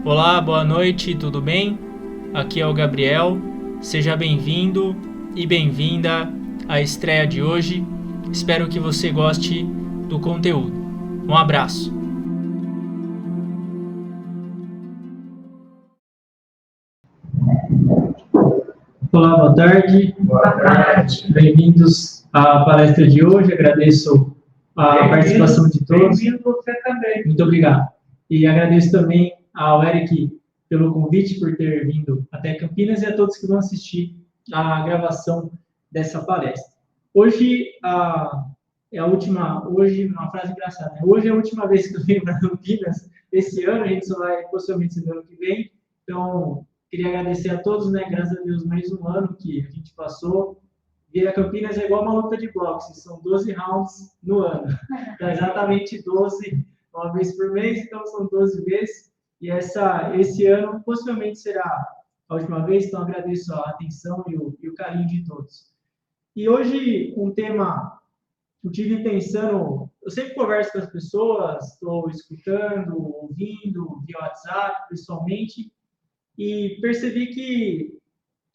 Olá, boa noite, tudo bem? Aqui é o Gabriel. Seja bem-vindo e bem-vinda à estreia de hoje. Espero que você goste do conteúdo. Um abraço. Olá, boa tarde. Boa tarde. Bem-vindos à palestra de hoje. Agradeço a participação de todos. Bem-vindo você também. Muito obrigado. E agradeço também ao Eric pelo convite, por ter vindo até Campinas, e a todos que vão assistir a gravação dessa palestra. Hoje é a última, uma frase engraçada, né? Hoje é a última vez que eu venho para Campinas esse ano, a gente só vai possivelmente ser no ano que vem. Então, queria agradecer a todos, né? Graças a Deus, mais um ano que a gente passou. Vir a Campinas é igual uma luta de boxe, são 12 rounds no ano. Então, exatamente 12, uma vez por mês, então são 12 vezes. E esse ano possivelmente será a última vez, então agradeço a atenção e o carinho de todos. E hoje, um tema, eu tive pensando, eu sempre converso com as pessoas, estou escutando, ouvindo, via WhatsApp, pessoalmente, e percebi que,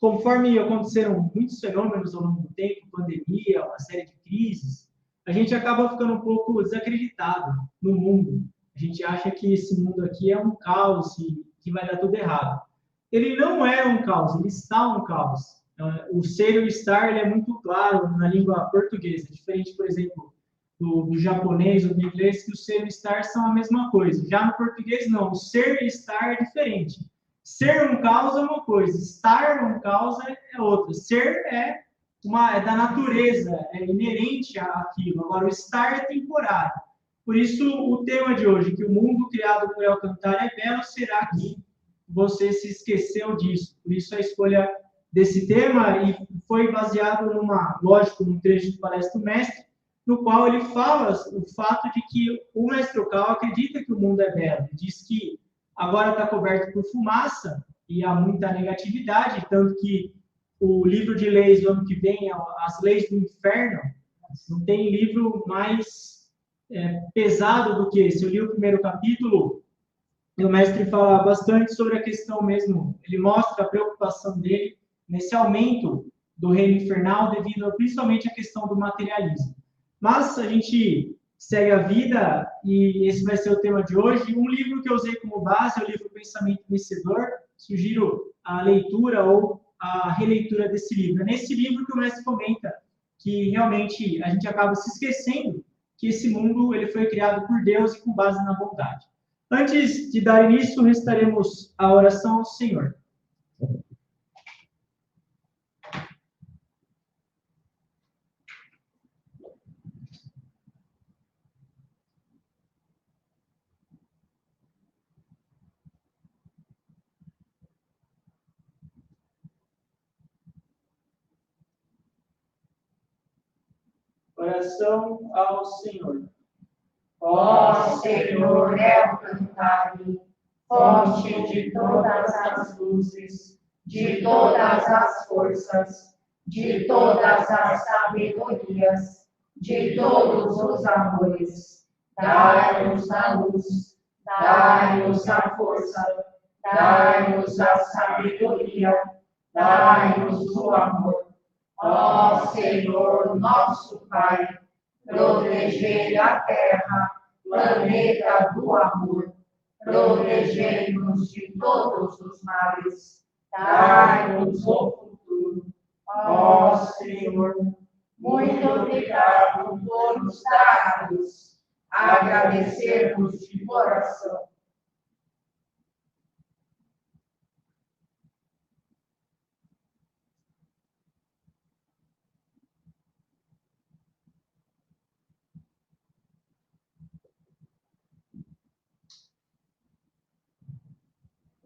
conforme aconteceram muitos fenômenos ao longo do tempo, pandemia, uma série de crises, a gente acaba ficando um pouco desacreditado no mundo. A gente acha que esse mundo aqui é um caos e que vai dar tudo errado. Ele não é um caos, ele está um caos. O ser e o estar ele é muito claro na língua portuguesa, diferente, por exemplo, do japonês ou do inglês, que o ser e o estar são a mesma coisa. Já no português, não. O ser e estar é diferente. Ser um caos é uma coisa, estar um caos é outra. Ser é da natureza, é inerente àquilo. Agora, o estar é temporário. Por isso, o tema de hoje, que o mundo criado por El Cantar é belo, será que você se esqueceu disso? Por isso, a escolha desse tema e foi baseado num trecho de palestra do mestre, no qual ele fala o fato de que o mestre Okao acredita que o mundo é belo. Ele diz que agora está coberto por fumaça e há muita negatividade, tanto que o livro de leis do ano que vem, as leis do inferno, não tem livro mais pesado do que esse. Eu li o primeiro capítulo e o mestre fala bastante sobre a questão mesmo, ele mostra a preocupação dele nesse aumento do reino infernal devido principalmente à questão do materialismo. Mas a gente segue a vida e esse vai ser o tema de hoje. Um livro que eu usei como base é o livro Pensamento Vencedor. Sugiro a leitura ou a releitura desse livro. É nesse livro que o mestre comenta que realmente a gente acaba se esquecendo que esse mundo ele foi criado por Deus e com base na bondade. Antes de dar início, restaremos a oração ao Senhor. Oração ao Senhor. Ó Senhor, El Cantar, fonte de todas as luzes, de todas as forças, de todas as sabedorias, de todos os amores, dai-nos a luz, dai-nos a força, dai-nos a sabedoria, dai-nos o amor. Ó Senhor, nosso Pai, protegei a terra, planeta do amor, protegei-nos de todos os males, dai-nos o futuro. Ó Senhor, muito obrigado por nos dar-nos, agradecermos de coração.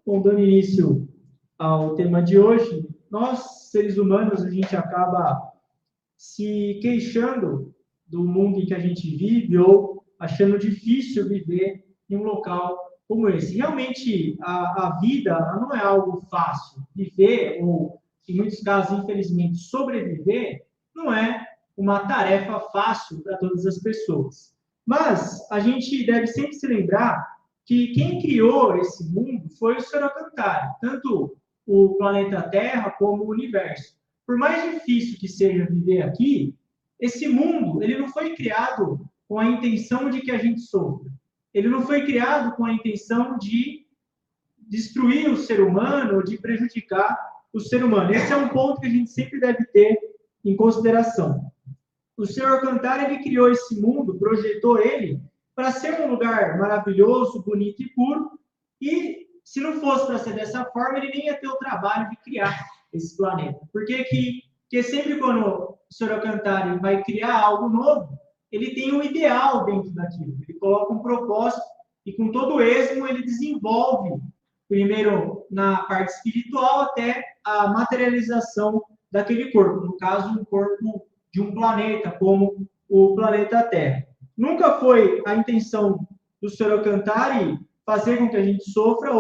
Bom, dando início ao tema de hoje, nós, seres humanos, a gente acaba se queixando do mundo em que a gente vive ou achando difícil viver em um local como esse. Realmente, a vida não é algo fácil. Viver, ou, em muitos casos, infelizmente, sobreviver, não é uma tarefa fácil para todas as pessoas. Mas a gente deve sempre se lembrar que quem criou esse mundo foi o Sr. Alcantara, tanto o planeta Terra como o universo. Por mais difícil que seja viver aqui, esse mundo ele não foi criado com a intenção de que a gente sofra. Ele não foi criado com a intenção de destruir o ser humano ou de prejudicar o ser humano. Esse é um ponto que a gente sempre deve ter em consideração. O Sr. Alcantara ele criou esse mundo, projetou ele para ser um lugar maravilhoso, bonito e puro, e se não fosse para ser dessa forma, ele nem ia ter o trabalho de criar esse planeta. Porque sempre quando o Sr. Alcantara vai criar algo novo, ele tem um ideal dentro daquilo, ele coloca um propósito e com todo o esmo ele desenvolve, primeiro na parte espiritual até a materialização daquele corpo, no caso um corpo de um planeta, como o planeta Terra. Nunca foi a intenção do Sr. Alcantara fazer com que a gente sofra,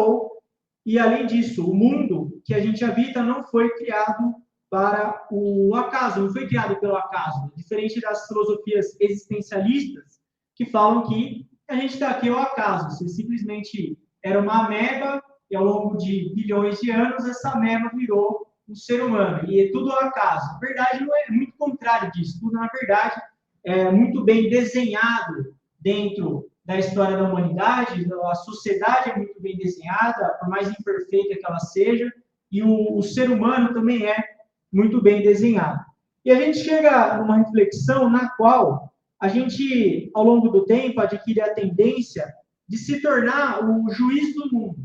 e além disso, o mundo que a gente habita não foi criado para o acaso, não foi criado pelo acaso, diferente das filosofias existencialistas que falam que a gente está aqui ao acaso, você simplesmente era uma ameba e ao longo de bilhões de anos essa ameba virou um ser humano, e é tudo ao acaso. Na verdade, não é muito contrário disso, tudo na verdade é muito bem desenhado dentro da história da humanidade, a sociedade é muito bem desenhada, por mais imperfeita que ela seja, e o ser humano também é muito bem desenhado. E a gente chega numa reflexão na qual a gente, ao longo do tempo, adquire a tendência de se tornar o juiz do mundo.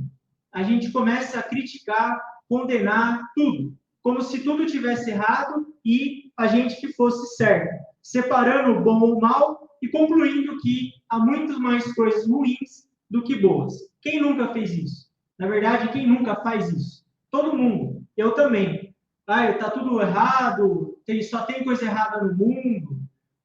A gente começa a criticar, condenar tudo, como se tudo tivesse errado e a gente que fosse certo, separando o bom ou o mal e concluindo que há muito mais coisas ruins do que boas. Quem nunca fez isso? Na verdade, quem nunca faz isso? Todo mundo. Eu também. Está tudo errado, só tem coisa errada no mundo.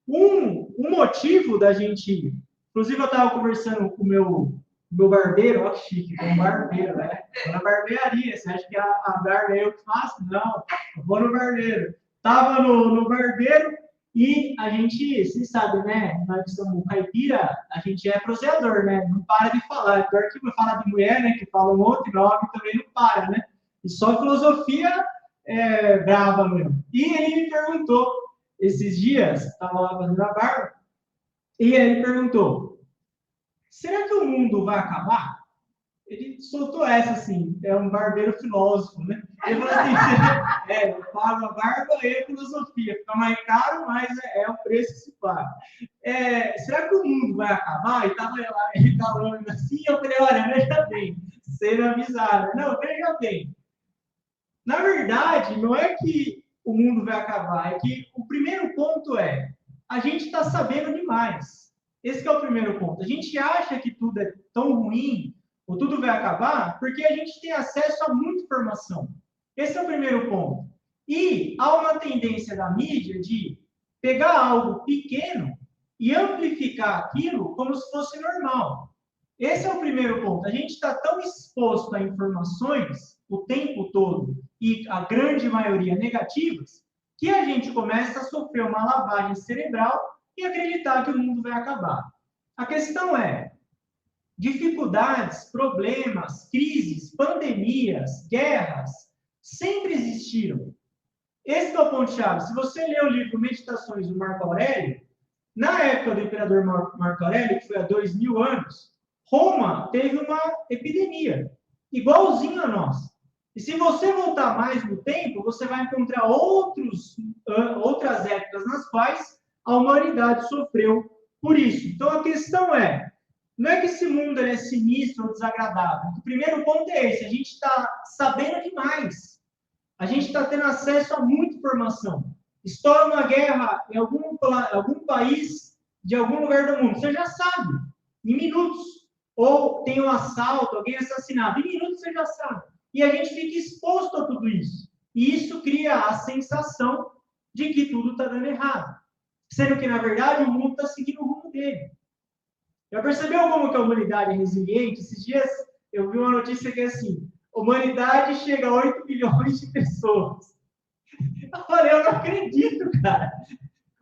Um motivo da gente... Inclusive, eu estava conversando com o meu barbeiro, ó que chique, um barbeiro, né? Vou na barbearia, você acha que a barba é eu que faço? Não, eu vou no barbeiro. Estava no barbeiro e a gente, você sabe, né? Nós que somos caipira, a gente é proseador, né? Não para de falar. Pior que fala de mulher, né? Que fala um monte de nome, também não para, né? E só filosofia brava mesmo. E ele me perguntou, esses dias, estava lá fazendo a barba, e ele perguntou, será que o mundo vai acabar? Ele soltou essa assim, é um barbeiro filósofo, né? Ele falou assim, eu pago a barba e a filosofia, fica mais caro, mas é o preço que se paga. Será que o mundo vai acabar? E estava lá, ele falando assim, eu falei, olha, veja bem, sendo avisado. Não, veja bem. Na verdade, não é que o mundo vai acabar, é que o primeiro ponto a gente está sabendo demais. Esse é o primeiro ponto. A gente acha que tudo é tão ruim, ou tudo vai acabar, porque a gente tem acesso a muita informação. Esse é o primeiro ponto. E há uma tendência da mídia de pegar algo pequeno e amplificar aquilo como se fosse normal. Esse é o primeiro ponto. A gente está tão exposto a informações o tempo todo, e a grande maioria negativas, que a gente começa a sofrer uma lavagem cerebral e acreditar que o mundo vai acabar. A questão dificuldades, problemas, crises, pandemias, guerras, sempre existiram. Esse é o ponto-chave. Se você ler o livro Meditações do Marco Aurélio, na época do imperador Marco Aurélio, que foi há 2000 anos, Roma teve uma epidemia, igualzinho a nós. E se você voltar mais no tempo, você vai encontrar outras épocas nas quais a humanidade sofreu por isso. Então, a questão não é que esse mundo é sinistro ou desagradável. O primeiro ponto é esse, a gente está sabendo demais. A gente está tendo acesso a muita informação. Estoura uma guerra em algum país de algum lugar do mundo, você já sabe, em minutos. Ou tem um assalto, alguém assassinado, em minutos você já sabe. E a gente fica exposto a tudo isso. E isso cria a sensação de que tudo está dando errado. Sendo que, na verdade, o mundo está seguindo o rumo dele. Já percebeu como que a humanidade é resiliente? Esses dias eu vi uma notícia que é assim, a humanidade chega a 8 bilhões de pessoas. Eu falei, eu não acredito, cara.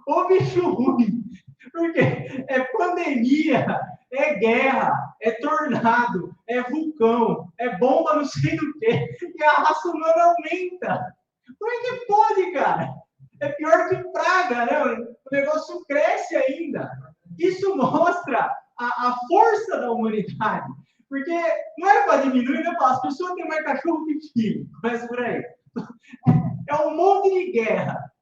Ô bicho ruim. Porque é pandemia, é guerra, é tornado, é vulcão, é bomba não sei do quê, e a raça humana aumenta. Como é que pode, cara? É pior que praga, né? O negócio cresce ainda. Isso mostra a força da humanidade. Porque não era para diminuir, né? As pessoas têm mais cachorro que filho. Começa por aí. É um monte de guerra,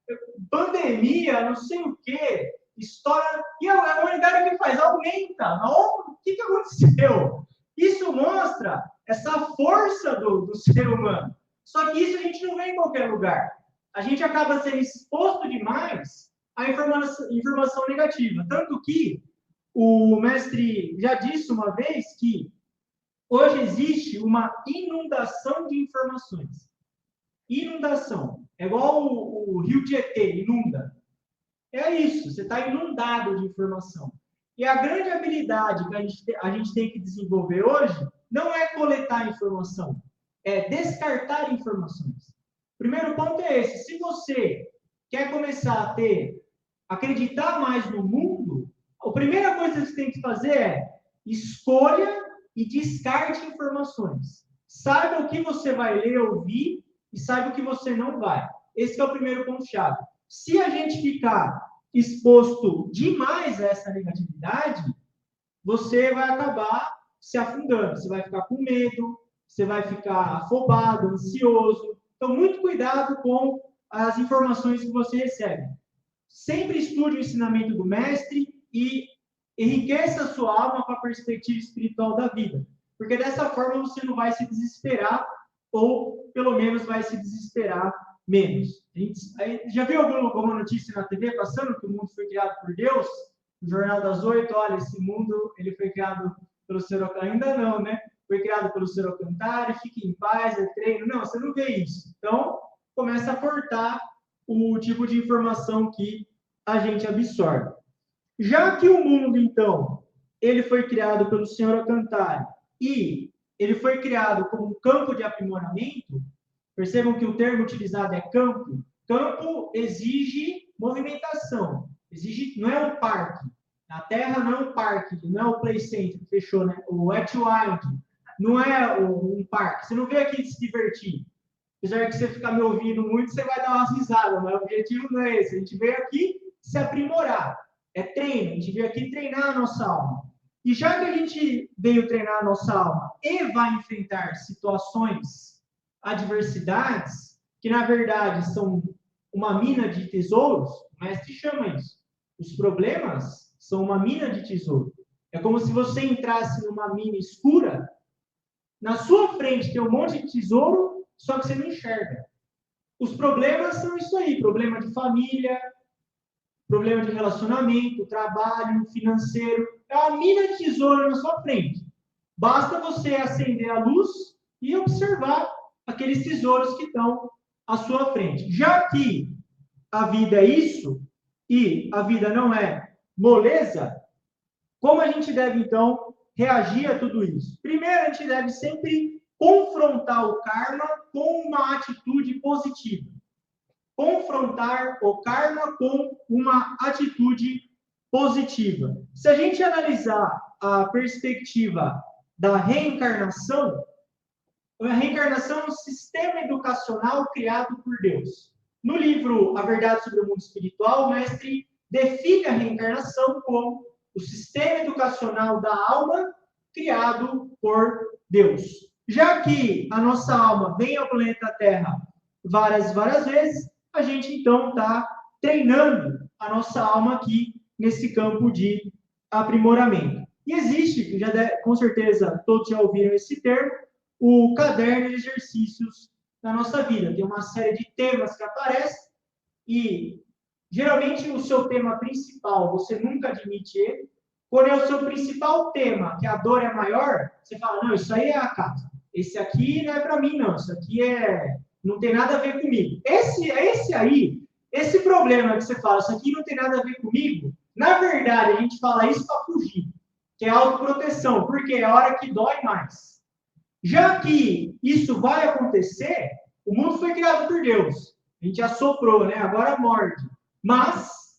pandemia, não sei o quê, história. E a humanidade que faz? Aumenta. O que aconteceu? Isso mostra essa força do ser humano. Só que isso a gente não vê em qualquer lugar. A gente acaba sendo exposto demais à informação negativa. Tanto que o mestre já disse uma vez que hoje existe uma inundação de informações. Inundação. É igual o rio Tietê, inunda. É isso, você está inundado de informação. E a grande habilidade que a gente tem que desenvolver hoje não é coletar informação, é descartar informações. O primeiro ponto é esse. Se você quer começar a acreditar mais no mundo, a primeira coisa que você tem que fazer é escolha e descarte informações. Saiba o que você vai ler, ouvir, e saiba o que você não vai. Esse é o primeiro ponto-chave. Se a gente ficar exposto demais a essa negatividade, você vai acabar se afundando. Você vai ficar com medo, você vai ficar afobado, ansioso. Então, muito cuidado com as informações que você recebe. Sempre estude o ensinamento do mestre e enriqueça a sua alma com a perspectiva espiritual da vida. Porque dessa forma você não vai se desesperar, ou pelo menos vai se desesperar menos. Já viu alguma notícia na TV passando que o mundo foi criado por Deus? No Jornal das 8, olha, esse mundo ele foi criado pelo Ser Alcantar. Ainda não, né? Foi criado pelo Ser Alcantar, fique em paz, é treino. Não, você não vê isso. Então, começa a cortar o tipo de informação que a gente absorve. Já que o mundo, então, ele foi criado pelo Senhor Alcantar e ele foi criado como um campo de aprimoramento, percebam que o termo utilizado é campo. Campo exige movimentação, não é um parque. A Terra não é um parque, não é o Play Center que fechou, né? O Wet Wild não é um parque. Você não veio aqui se divertir. Apesar de você ficar me ouvindo muito, você vai dar umas risadas, mas o objetivo não é esse. A gente veio aqui se aprimorar. É treino, a gente veio aqui treinar a nossa alma. E já que a gente veio treinar a nossa alma e vai enfrentar situações, adversidades, que na verdade são uma mina de tesouros, o mestre chama isso. Os problemas são uma mina de tesouro. É como se você entrasse numa mina escura, na sua frente tem um monte de tesouro, só que você não enxerga. Os problemas são isso aí, problema de família, problema de relacionamento, trabalho, financeiro. É uma mina de tesouro na sua frente. Basta você acender a luz e observar aqueles tesouros que estão à sua frente. Já que a vida é isso, e a vida não é moleza, como a gente deve, então, reagir a tudo isso? Primeiro, a gente deve sempre confrontar o karma com uma atitude positiva. Confrontar o karma com uma atitude positiva. Se a gente analisar a perspectiva da reencarnação, a reencarnação é um sistema educacional criado por Deus. No livro A Verdade sobre o Mundo Espiritual, o mestre define a reencarnação como o sistema educacional da alma criado por Deus. Já que a nossa alma vem ao planeta Terra várias vezes, a gente então está treinando a nossa alma aqui nesse campo de aprimoramento. E existe, com certeza todos já ouviram esse termo, o caderno de exercícios da nossa vida. Tem uma série de temas que aparecem e geralmente o seu tema principal, você nunca admite ele. Quando é o seu principal tema, que a dor é maior, você fala, não, isso aí é acaso. Esse aqui não é para mim, não. Isso aqui não tem nada a ver comigo. Esse problema que você fala, isso aqui não tem nada a ver comigo, na verdade, a gente fala isso para fugir, que é autoproteção, porque é a hora que dói mais. Já que isso vai acontecer, o mundo foi criado por Deus. A gente assoprou, né? Agora morde. Mas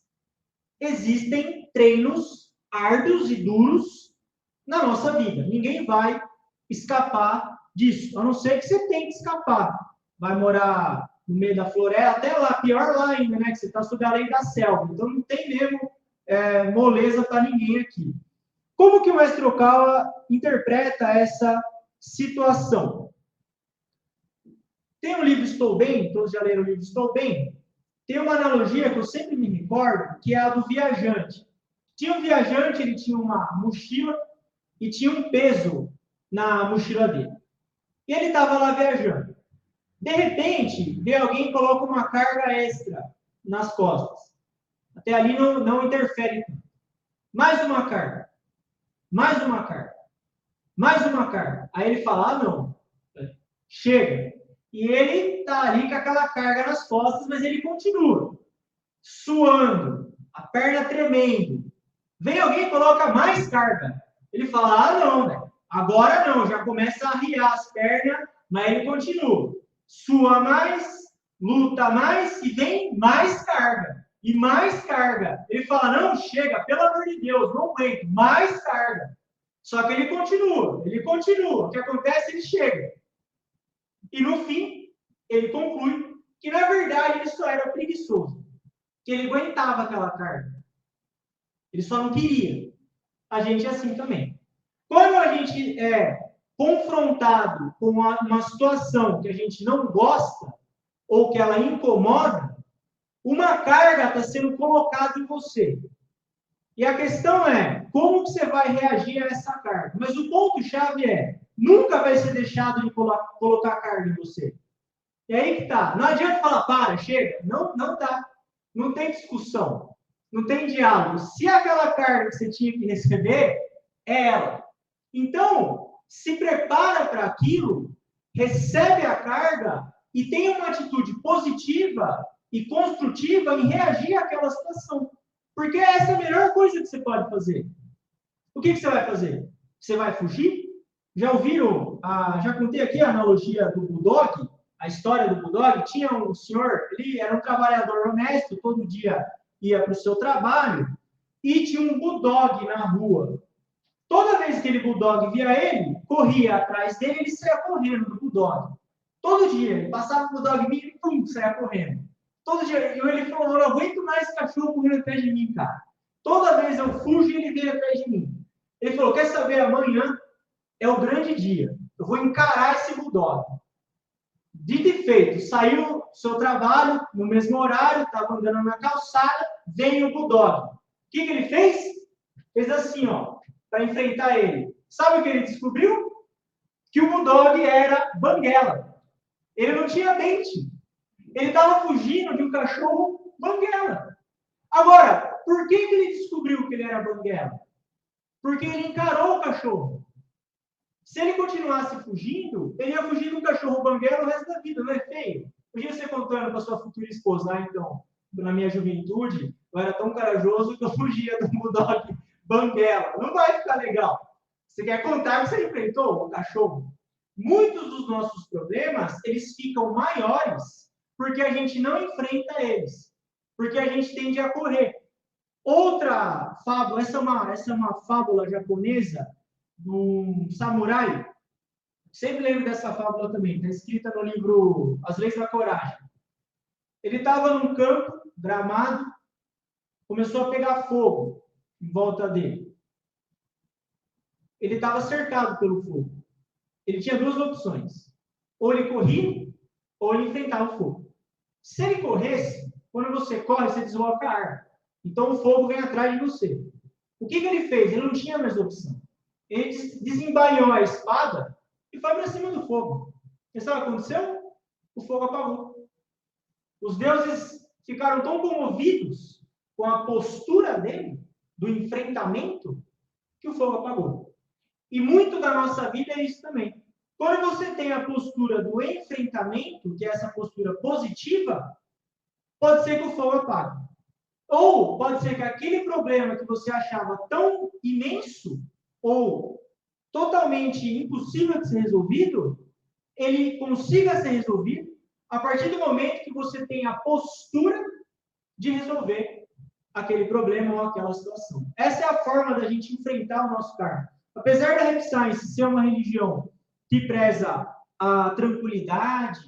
existem treinos árduos e duros na nossa vida. Ninguém vai escapar disso, a não ser que você tenha que escapar. Vai morar no meio da floresta, até lá, pior lá ainda, né? Que você está sob a lei da selva. Então não tem mesmo moleza para ninguém aqui. Como que o mestre Okawa interpreta essa situação? Tem o livro Estou Bem, todos já leram o livro Estou Bem? Tem uma analogia que eu sempre me recordo, que é a do viajante. Tinha um viajante, ele tinha uma mochila e tinha um peso na mochila dele. E ele estava lá viajando. De repente, vem alguém e coloca uma carga extra nas costas. Até ali não interfere. Mais uma carga. Mais uma carga. Mais uma carga. Aí ele fala, não. Chega. E ele está ali com aquela carga nas costas, mas ele continua. Suando. A perna tremendo. Vem alguém e coloca mais carga. Ele fala, não, né? Agora não. Já começa a arriar as pernas, mas ele continua. Sua mais, luta mais e vem mais carga. E mais carga. Ele fala, não, chega, pelo amor de Deus, não aguento, mais carga. Só que ele continua. O que acontece, ele chega. E no fim, ele conclui que, na verdade, ele só era preguiçoso. Que ele aguentava aquela carga. Ele só não queria. A gente é assim também. Quando a gente é confrontado com uma situação que a gente não gosta, ou que ela incomoda, uma carga está sendo colocada em você. E a questão é, como que você vai reagir a essa carga? Mas o ponto-chave é, nunca vai ser deixado de colocar carga em você. E aí que tá. Não adianta falar, para, chega. Não dá. Não tem discussão. Não tem diálogo. Se aquela carga que você tinha que receber, é ela. Então, se prepara para aquilo, recebe a carga e tenha uma atitude positiva e construtiva em reagir àquela situação. Porque essa é a melhor coisa que você pode fazer. O que você vai fazer? Você vai fugir? Já ouviram? Já contei aqui a analogia do Bulldog, a história do Bulldog. Tinha um senhor, ele era um trabalhador honesto, todo dia ia para o seu trabalho, e tinha um Bulldog na rua. Toda vez que aquele Bulldog via ele, corria atrás dele, ele saia correndo do Bulldog. Todo dia, ele passava o Bulldog e pum, saia correndo. Todo dia, e ele falou, eu não aguento mais esse cachorro correndo atrás de mim, cara. Toda vez eu fujo e ele vem atrás de mim. Ele falou, quer saber, amanhã é o grande dia. Eu vou encarar esse Bulldog. Dito e feito, saiu do seu trabalho, no mesmo horário, estava andando na calçada, veio o Bulldog. O que ele fez? Fez assim, ó, para enfrentar ele. Sabe o que ele descobriu? Que o Bulldog era banguela. Ele não tinha dente. Ele estava fugindo de um cachorro banguela. Agora, por que ele descobriu que ele era banguela? Porque ele encarou o cachorro. Se ele continuasse fugindo, ele ia fugir do cachorro banguela o resto da vida, não é feio? Podia ser contando com a sua futura esposa, então, na minha juventude, eu era tão corajoso que eu fugia do Bulldog banguela. Não vai ficar legal. Você quer contar que você enfrentou o cachorro? Muitos dos nossos problemas, eles ficam maiores porque a gente não enfrenta eles. Porque a gente tende a correr. Outra fábula, essa é uma fábula japonesa de um samurai. Sempre lembro dessa fábula também. Está escrita no livro As Leis da Coragem. Ele estava num campo, gramado, começou a pegar fogo em volta dele. Ele estava cercado pelo fogo. Ele tinha duas opções. Ou ele corria, ou ele enfrentava o fogo. Se ele corresse, quando você corre, você desloca a arma. Então o fogo vem atrás de você. O que ele fez? Ele não tinha mais opção. Ele desembainhou a espada e foi para cima do fogo. E sabe o que aconteceu? O fogo apagou. Os deuses ficaram tão comovidos com a postura dele, do enfrentamento, que o fogo apagou. E muito da nossa vida é isso também. Quando você tem a postura do enfrentamento, que é essa postura positiva, pode ser que o fogo apague. Ou pode ser que aquele problema que você achava tão imenso ou totalmente impossível de ser resolvido, ele consiga ser resolvido a partir do momento que você tem a postura de resolver aquele problema ou aquela situação. Essa é a forma da gente enfrentar o nosso karma. Apesar da Happy Science ser uma religião que preza a tranquilidade,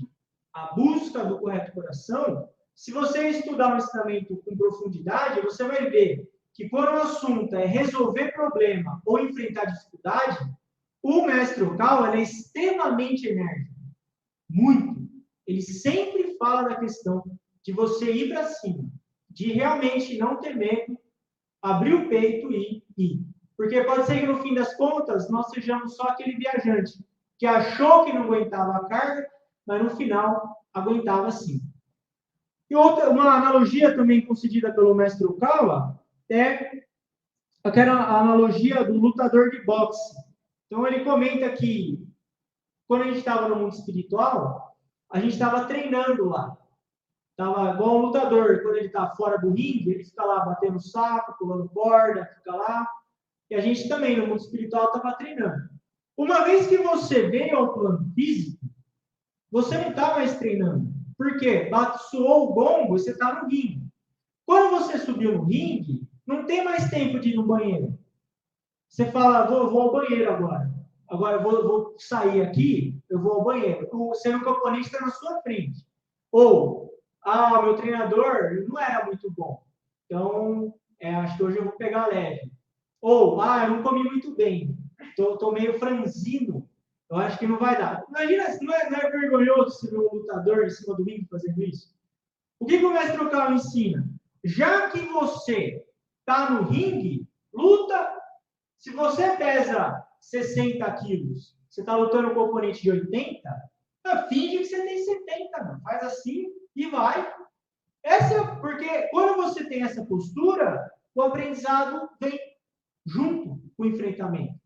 a busca do correto coração, se você estudar o ensinamento com profundidade, você vai ver que quando o assunto é resolver problema ou enfrentar dificuldade, o mestre Okawa é extremamente enérgico. Muito. Ele sempre fala da questão de você ir para cima, de realmente não ter medo, abrir o peito e ir. Porque pode ser que no fim das contas nós sejamos só aquele viajante que achou que não aguentava a carga, mas no final aguentava sim. E outra, uma analogia também concedida pelo mestre Okawa é aquela analogia do lutador de boxe. Então ele comenta que quando a gente estava no mundo espiritual, a gente estava treinando lá. Estava igual um lutador, quando ele está fora do ringue, ele fica lá batendo saco, pulando corda, fica lá. E a gente também, no mundo espiritual, estava treinando. Uma vez que você veio ao plano físico, você não está mais treinando. Por quê? Soou o gongo e você está no ringue. Quando você subiu no ringue, não tem mais tempo de ir no banheiro. Você fala, vou ao banheiro agora. Agora eu vou sair aqui, eu vou ao banheiro. O seu oponente está na sua frente. Ou, meu treinador não era muito bom. Então, acho que hoje eu vou pegar leve. Ou, eu não comi muito bem. Estou meio franzino. Eu acho que não vai dar. Imagina, não é vergonhoso se ver um lutador em cima do ringue fazendo isso? O que o mestre Okawa ensina? Já que você está no ringue, luta. Se você pesa 60 quilos, você está lutando com um oponente de 80, finge que você tem 70, mano. Faz assim e vai. Porque quando você tem essa postura, o aprendizado vem junto com o enfrentamento.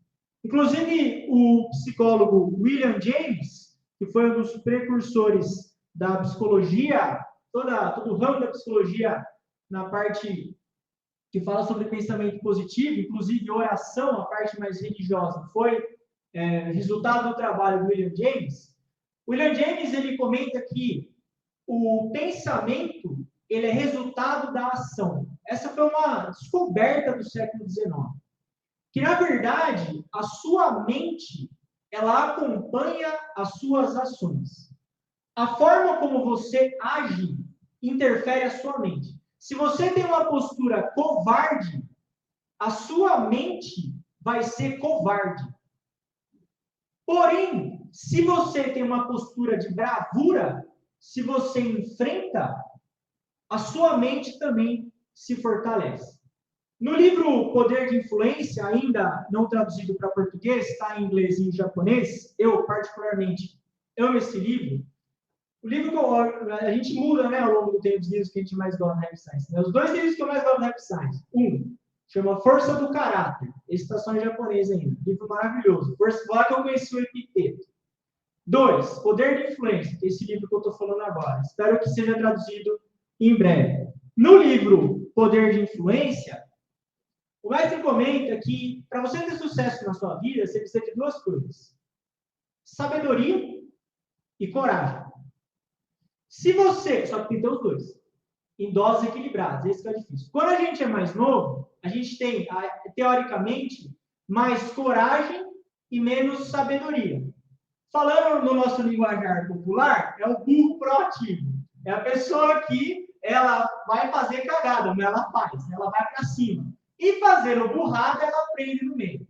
Inclusive, o psicólogo William James, que foi um dos precursores da psicologia, todo o ramo da psicologia na parte que fala sobre pensamento positivo, inclusive oração, a parte mais religiosa, foi resultado do trabalho do William James. William James ele comenta que o pensamento ele é resultado da ação. Essa foi uma descoberta do século XIX. Que, na verdade, a sua mente, ela acompanha as suas ações. A forma como você age interfere a sua mente. Se você tem uma postura covarde, a sua mente vai ser covarde. Porém, se você tem uma postura de bravura, se você enfrenta, a sua mente também se fortalece. No livro Poder de Influência, ainda não traduzido para português, está em inglês e em japonês, eu particularmente amo esse livro. O livro que a gente muda, né, ao longo do tempo, os livros que a gente mais gosta da Happy Science. Os dois livros que eu mais gosto da Happy Science. Um, chama Força do Caráter. Esse está só em japonês ainda. Livro maravilhoso. Lá que eu conheci o Epiteto. 2, Poder de Influência, que é esse livro que eu estou falando agora. Espero que seja traduzido em breve. No livro Poder de Influência, o mestre comenta que, para você ter sucesso na sua vida, você precisa de duas coisas: sabedoria e coragem. Só que tem que ter os dois, em doses equilibradas, esse que é difícil. Quando a gente é mais novo, a gente tem, teoricamente, mais coragem e menos sabedoria. Falando no nosso linguajar popular, é o burro proativo. É a pessoa que ela vai fazer cagada, mas ela faz, ela vai para cima. E fazendo burrada, ela aprende no meio.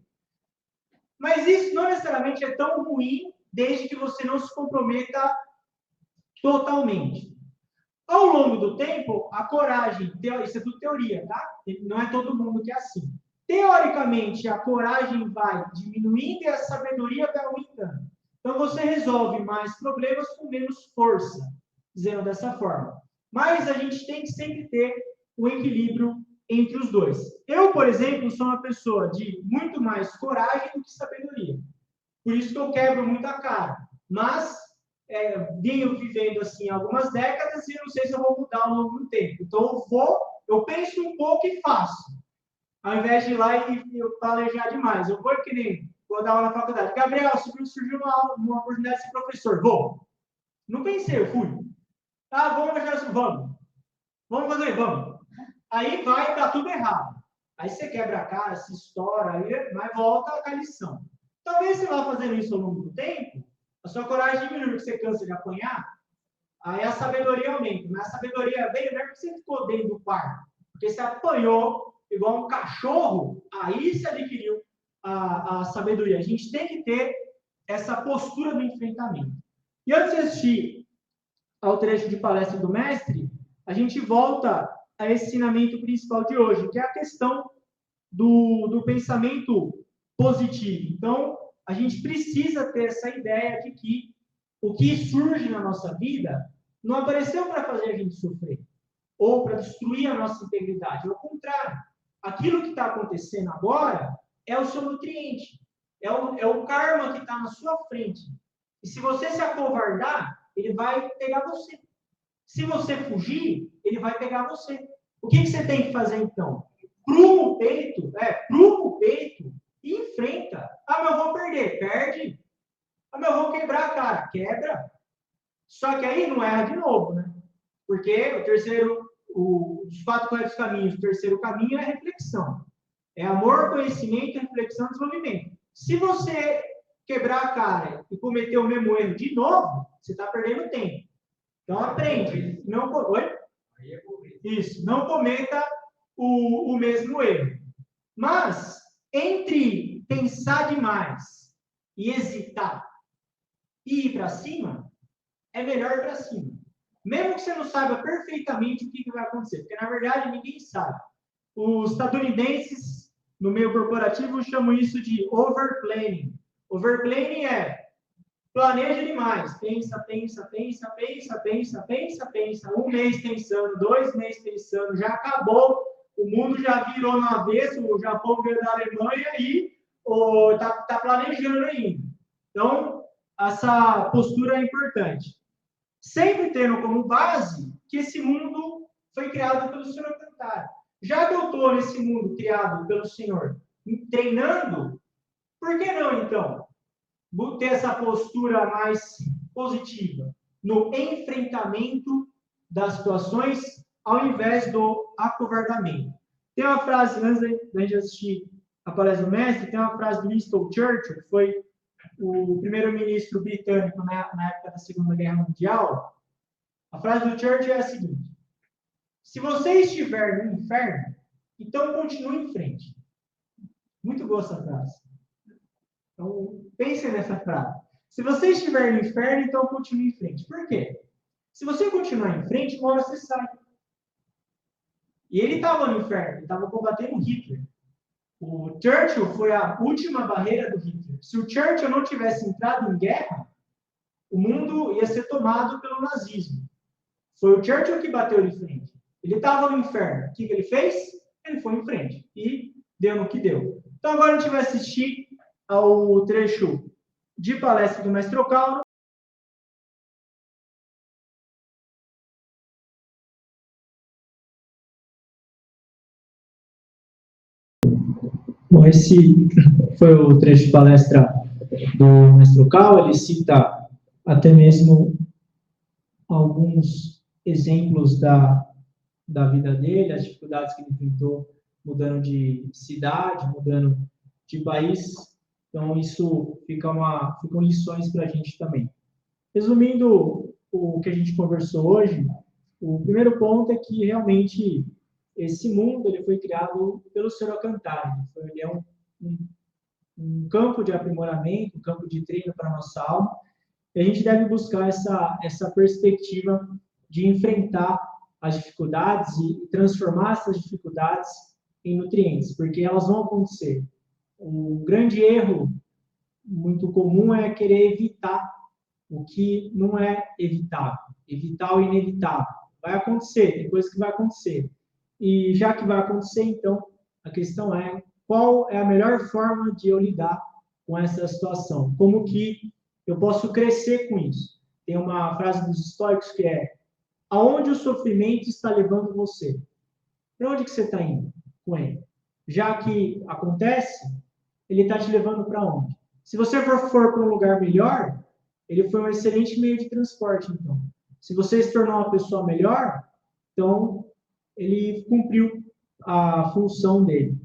Mas isso não necessariamente é tão ruim, desde que você não se comprometa totalmente. Ao longo do tempo, a coragem, isso é tudo teoria, tá? Não é todo mundo que é assim. Teoricamente, a coragem vai diminuindo e a sabedoria vai aumentando. Então, você resolve mais problemas com menos força, dizendo dessa forma. Mas a gente tem que sempre ter um equilíbrio entre os dois. Eu, por exemplo, sou uma pessoa de muito mais coragem do que sabedoria. Por isso que eu quebro muito a cara. Mas venho vivendo assim algumas décadas e não sei se eu vou mudar ao longo do tempo. Então, eu penso um pouco e faço. Ao invés de ir lá e planejar demais. Eu vou que nem vou dar aula na faculdade. Gabriel, surgiu uma oportunidade de ser professor. Vou. Não pensei, eu fui. Vamos achar isso, vamos. Vamos fazer, vamos. aí vai dar tudo errado. Aí você quebra a cara, se estoura, aí, mas volta a lição. Talvez você vá fazendo isso ao longo do tempo, a sua coragem diminui, porque você cansa de apanhar, aí a sabedoria aumenta. Mas a sabedoria veio não é porque você ficou dentro do quarto, porque você apanhou igual um cachorro, aí você adquiriu a sabedoria. A gente tem que ter essa postura do enfrentamento. E antes de assistir ao trecho de palestra do mestre, a gente volta a esse ensinamento principal de hoje, que é a questão do pensamento positivo. Então, a gente precisa ter essa ideia de que o que surge na nossa vida não apareceu para fazer a gente sofrer ou para destruir a nossa integridade. Ao contrário, aquilo que está acontecendo agora é o seu nutriente, é o karma que está na sua frente. E se você se acovardar, ele vai pegar você. Se você fugir, ele vai pegar você. O que você tem que fazer então? Pruma o peito e enfrenta. Ah, mas eu vou perder. Perde. Ah, mas eu vou quebrar a cara. Quebra. Só que aí não erra de novo, né? Porque dos 4 corretos caminhos, o terceiro caminho é a reflexão. É amor, conhecimento, reflexão e desenvolvimento. Se você quebrar a cara e cometer o mesmo erro de novo, você está perdendo tempo. Então aprende. Não cometa o mesmo erro. Mas, entre pensar demais e hesitar e ir para cima, é melhor ir para cima. Mesmo que você não saiba perfeitamente o que vai acontecer, porque na verdade ninguém sabe. Os estadunidenses, no meio corporativo, chamam isso de overplanning. Overplanning é planeja demais, pensa. 1 mês pensando, 2 meses pensando, já acabou, o mundo já virou no avesso, o Japão veio da Alemanha e está planejando ainda. Então, essa postura é importante. Sempre tendo como base que esse mundo foi criado pelo Senhor Alcântara. Já que eu estou nesse mundo criado pelo Senhor, treinando, por que não, então, ter essa postura mais positiva no enfrentamento das situações, ao invés do acovardamento? Tem uma frase, antes da gente assistir a palestra do mestre, tem uma frase do Winston Churchill, que foi o primeiro-ministro britânico na época da Segunda Guerra Mundial. A frase do Churchill é a seguinte: se você estiver no inferno, então continue em frente. Muito boa essa frase. Então, pense nessa frase. Se você estiver no inferno, então continue em frente. Por quê? Se você continuar em frente, uma hora você sai. E ele estava no inferno, ele estava combatendo Hitler. O Churchill foi a última barreira do Hitler. Se o Churchill não tivesse entrado em guerra, o mundo ia ser tomado pelo nazismo. Foi o Churchill que bateu de frente. Ele estava no inferno. O que ele fez? Ele foi em frente. E deu no que deu. Então agora a gente vai assistir ao trecho de palestra do Mestre Ocauro. Bom, esse foi o trecho de palestra do Mestre Ocauro. Ele cita até mesmo alguns exemplos da vida dele, as dificuldades que ele enfrentou mudando de cidade, mudando de país. Então, isso ficam lições para a gente também. Resumindo o que a gente conversou hoje, o primeiro ponto é que realmente esse mundo ele foi criado pelo Senhor Alcântara. Ele é um campo de aprimoramento, um campo de treino para a nossa alma. E a gente deve buscar essa perspectiva de enfrentar as dificuldades e transformar essas dificuldades em nutrientes, porque elas vão acontecer. O grande erro muito comum é querer evitar o que não é evitável, evitar o inevitável. Vai acontecer, tem coisa que vai acontecer. E já que vai acontecer, então, a questão é qual é a melhor forma de eu lidar com essa situação? Como que eu posso crescer com isso? Tem uma frase dos estoicos que é: aonde o sofrimento está levando você? Para onde que você está indo com ele? Já que acontece, ele está te levando para onde? Se você for para um lugar melhor, ele foi um excelente meio de transporte, então. Se você se tornar uma pessoa melhor, então ele cumpriu a função dele.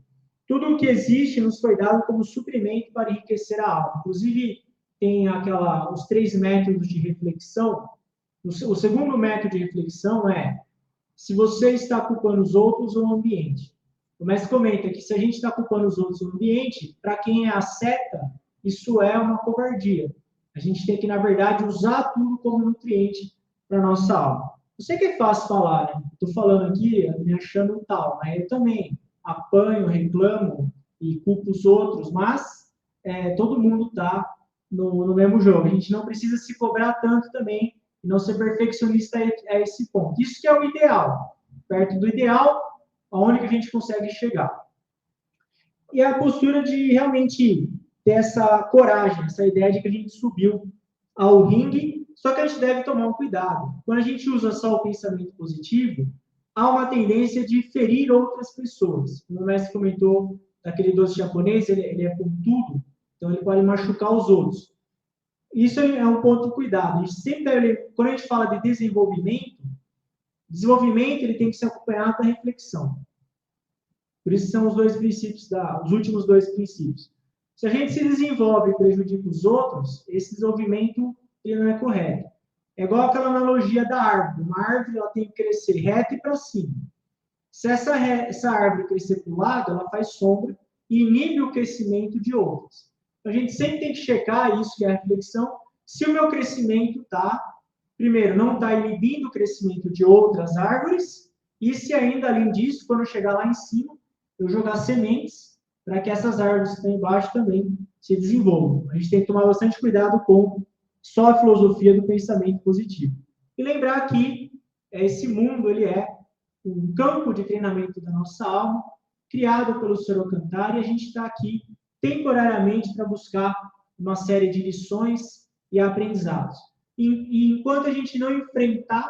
Tudo o que existe nos foi dado como suprimento para enriquecer a alma. Inclusive, tem os 3 métodos de reflexão. O segundo método de reflexão é se você está culpando os outros ou o ambiente. O mestre comenta que se a gente está culpando os outros ou o ambiente, para quem é asceta, isso é uma covardia. A gente tem que, na verdade, usar tudo como nutriente para a nossa alma. Eu sei que é fácil falar, né? Estou falando aqui, me achando tal, mas eu também apanho, reclamo e culpo os outros, mas todo mundo está no mesmo jogo. A gente não precisa se cobrar tanto também e não ser perfeccionista a esse ponto. Isso que é o ideal. Perto do ideal, aonde que a gente consegue chegar. E a postura de realmente ter essa coragem, essa ideia de que a gente subiu ao ringue, só que a gente deve tomar um cuidado. Quando a gente usa só o pensamento positivo, há uma tendência de ferir outras pessoas. Como o mestre comentou daquele doce japonês, ele é pontudo, então ele pode machucar os outros. Isso é um ponto de cuidado. A gente sempre deve, quando a gente fala de desenvolvimento ele tem que ser acompanhado da reflexão. Por isso são os dois princípios, os últimos 2 princípios. Se a gente se desenvolve e prejudica os outros, esse desenvolvimento ele não é correto. É igual aquela analogia da árvore. Uma árvore ela tem que crescer reta e para cima. Se essa árvore crescer para o lado, ela faz sombra e inibe o crescimento de outras. Então, a gente sempre tem que checar isso, que é a reflexão, se o meu crescimento primeiro, não está inibindo o crescimento de outras árvores, e se ainda, além disso, quando eu chegar lá em cima, eu jogar sementes para que essas árvores que estão embaixo também se desenvolvam. A gente tem que tomar bastante cuidado com só a filosofia do pensamento positivo. E lembrar que esse mundo ele é um campo de treinamento da nossa alma, criado pelo Sr. Alcantara, e a gente está aqui temporariamente para buscar uma série de lições e aprendizados. E enquanto a gente não enfrentar,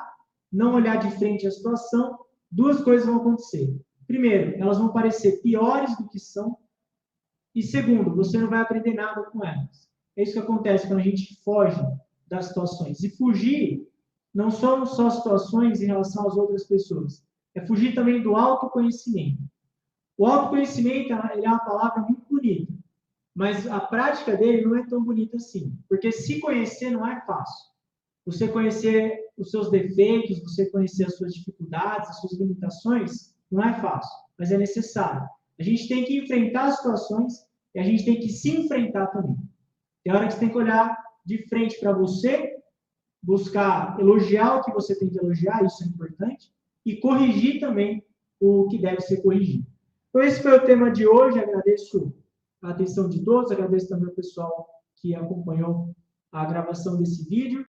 não olhar de frente a situação, 2 coisas vão acontecer. Primeiro, elas vão parecer piores do que são. E segundo, você não vai aprender nada com elas. É isso que acontece quando a gente foge das situações. E fugir não são só situações em relação às outras pessoas. É fugir também do autoconhecimento. O autoconhecimento ele é uma palavra muito bonita, mas a prática dele não é tão bonita assim. Porque se conhecer não é fácil. Você conhecer os seus defeitos, você conhecer as suas dificuldades, as suas limitações, não é fácil, mas é necessário. A gente tem que enfrentar as situações e a gente tem que se enfrentar também. Tem hora que você tem que olhar de frente para você, buscar elogiar o que você tem que elogiar, isso é importante, e corrigir também o que deve ser corrigido. Então, esse foi o tema de hoje. Agradeço a atenção de todos, agradeço também ao pessoal que acompanhou a gravação desse vídeo.